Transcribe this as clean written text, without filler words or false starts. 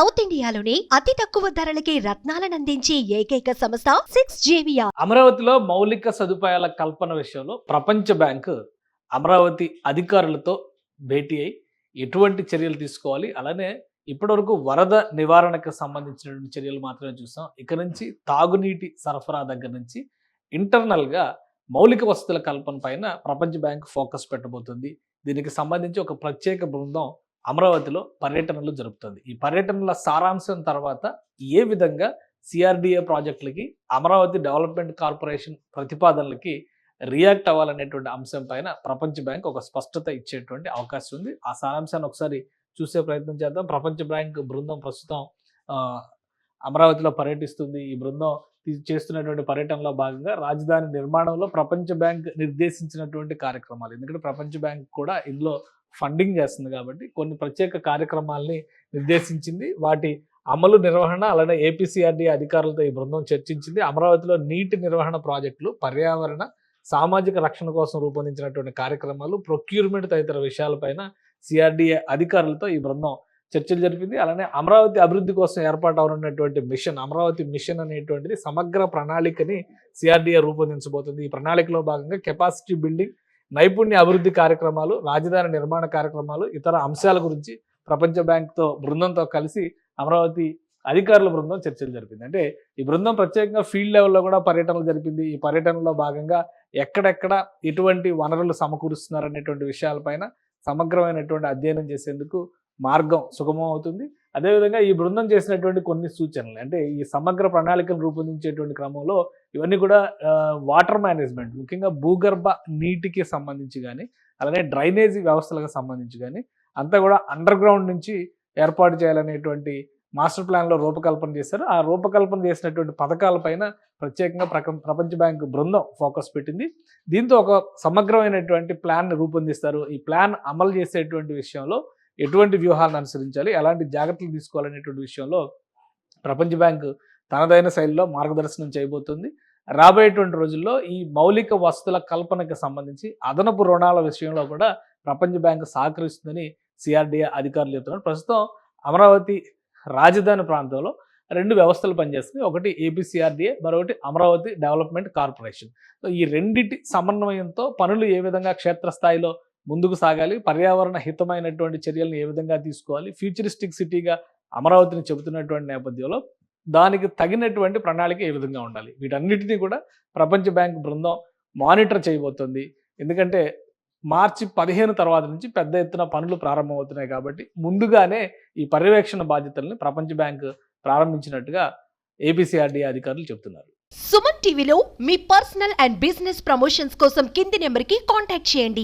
South ఇండియాలోని అతి తక్కువ ధరలకి రత్నాలనందించే ఏకైక సంస్థ 6JVR. అమరావతిలో మౌలిక సదుపాయాల కల్పన విషయంలో ప్రపంచ బ్యాంకు అమరావతి అధికారులతో భేటీ అయి ఎటువంటి చర్యలు తీసుకోవాలి, అలానే ఇప్పటివరకు వరద నివారణకు సంబంధించినటువంటి చర్యలు మాత్రమే చూసాం. ఇక నుంచి తాగునీటి సరఫరా దగ్గర నుంచి ఇంటర్నల్గా మౌలిక వసతుల కల్పన పైన ప్రపంచ బ్యాంక్ ఫోకస్ పెట్టబోతుంది. దీనికి సంబంధించి ఒక ప్రత్యేక బృందం అమరావతిలో పర్యటనలు జరుపుతుంది. ఈ పర్యటనల సారాంశం తర్వాత ఏ విధంగా సిఆర్డిఏ ప్రాజెక్టులకి అమరావతి డెవలప్మెంట్ కార్పొరేషన్ ప్రతిపాదనలకి రియాక్ట్ అవ్వాలనేటువంటి అంశం పైన ప్రపంచ బ్యాంక్ ఒక స్పష్టత ఇచ్చేటువంటి అవకాశం ఉంది. ఆ సారాంశాన్ని ఒకసారి చూసే ప్రయత్నం చేద్దాం. ప్రపంచ బ్యాంక్ బృందం ప్రస్తుతం అమరావతిలో పర్యటిస్తుంది. ఈ బృందం చేస్తున్నటువంటి పర్యటనలో భాగంగా రాజధాని నిర్మాణంలో ప్రపంచ బ్యాంక్ నిర్దేశించినటువంటి కార్యక్రమాలు, ఎందుకంటే ప్రపంచ బ్యాంక్ కూడా ఇందులో ఫండింగ్ చేస్తుంది కాబట్టి కొన్ని ప్రత్యేక కార్యక్రమాలని నిర్దేశించింది. వాటి అమలు నిర్వహణ అలానే ఏపీసీఆర్డీ అధికారులతో ఈ బృందం చర్చించింది. అమరావతిలో నీటి నిర్వహణ ప్రాజెక్టులు, పర్యావరణ సామాజిక రక్షణ కోసం రూపొందించినటువంటి కార్యక్రమాలు, ప్రొక్యూర్మెంట్ తదితర విషయాలపైన సిఆర్డీఏ అధికారులతో ఈ బృందం చర్చలు జరిపింది. అలానే అమరావతి అభివృద్ధి కోసం ఏర్పాటు అవనున్నటువంటి మిషన్, అమరావతి మిషన్ అనేటువంటిది సమగ్ర ప్రణాళికని సిఆర్డీఏ రూపొందించబోతుంది. ఈ ప్రణాళికలో భాగంగా కెపాసిటీ బిల్డింగ్, నైపుణ్య అభివృద్ధి కార్యక్రమాలు, రాజధాని నిర్మాణ కార్యక్రమాలు, ఇతర అంశాల గురించి ప్రపంచ బ్యాంక్తో బృందంతో కలిసి అమరావతి అధికారుల బృందం చర్చలు జరిపింది. అంటే ఈ బృందం ప్రత్యేకంగా ఫీల్డ్ లెవెల్లో కూడా పర్యటనలు జరిపింది. ఈ పర్యటనలో భాగంగా ఎక్కడెక్కడ ఎటువంటి వనరులు సమకూరుస్తున్నారనేటువంటి విషయాలపైన సమగ్రమైనటువంటి అధ్యయనం చేసేందుకు మార్గం సుగమం అవుతుంది. అదేవిధంగా ఈ బృందం చేసినటువంటి కొన్ని సూచనలు, అంటే ఈ సమగ్ర ప్రణాళికను రూపొందించేటువంటి క్రమంలో ఇవన్నీ కూడా వాటర్ మేనేజ్మెంట్, ముఖ్యంగా భూగర్భ నీటికి సంబంధించి కానీ అలానే డ్రైనేజీ వ్యవస్థలకు సంబంధించి కానీ అంతా కూడా అండర్ గ్రౌండ్ నుంచి ఏర్పాటు చేయాలనేటువంటి మాస్టర్ ప్లాన్లో రూపకల్పన చేశారు. ఆ రూపకల్పన చేసినటువంటి పథకాలపైన ప్రత్యేకంగా ప్రపంచ బ్యాంక్ బృందం ఫోకస్ పెట్టింది. దీంతో ఒక సమగ్రమైనటువంటి ప్లాన్ రూపొందిస్తారు. ఈ ప్లాన్ అమలు చేసేటువంటి విషయంలో ఎటువంటి వ్యూహాలను అనుసరించాలి, ఎలాంటి జాగ్రత్తలు తీసుకోవాలనేటువంటి విషయంలో ప్రపంచ బ్యాంకు తనదైన శైలిలో మార్గదర్శనం చేయబోతుంది. రాబోయేటువంటి రోజుల్లో ఈ మౌలిక వసతుల కల్పనకు సంబంధించి అదనపు రుణాల విషయంలో కూడా ప్రపంచ బ్యాంకు సహకరిస్తుందని సిఆర్డీఏ అధికారులు చెప్తున్నారు. ప్రస్తుతం అమరావతి రాజధాని ప్రాంతంలో రెండు వ్యవస్థలు పనిచేస్తున్నాయి. ఒకటి ఏపీసీఆర్డీఏ, మరొకటి అమరావతి డెవలప్మెంట్ కార్పొరేషన్. సో ఈ రెండింటి సమన్వయంతో పనులు ఏ విధంగా క్షేత్రస్థాయిలో ముందుకు సాగాలి, పర్యావరణ హితమైనటువంటి చర్యలను ఏ విధంగా తీసుకోవాలి, ఫ్యూచరిస్టిక్ సిటీగా అమరావతిని చెబుతున్నటువంటి నేపథ్యంలో దానికి తగినటువంటి ప్రణాళిక ఏ విధంగా ఉండాలి, వీటన్నిటినీ కూడా ప్రపంచ బ్యాంక్ బృందం మానిటర్ చేయబోతుంది. ఎందుకంటే మార్చి 15 తర్వాత నుంచి పెద్ద ఎత్తున పనులు ప్రారంభమవుతున్నాయి కాబట్టి ముందుగానే ఈ పర్యవేక్షణ బాధ్యతల్ని ప్రపంచ బ్యాంక్ ప్రారంభించినట్టుగా ఏపీసీఆర్డీ అధికారులు చెబుతున్నారు. సుమన్ టీవీలో మీ పర్సనల్ అండ్ బిజినెస్ ప్రమోషన్స్ కోసం కింది నెంబర్కి కాంటాక్ట్ చేయండి.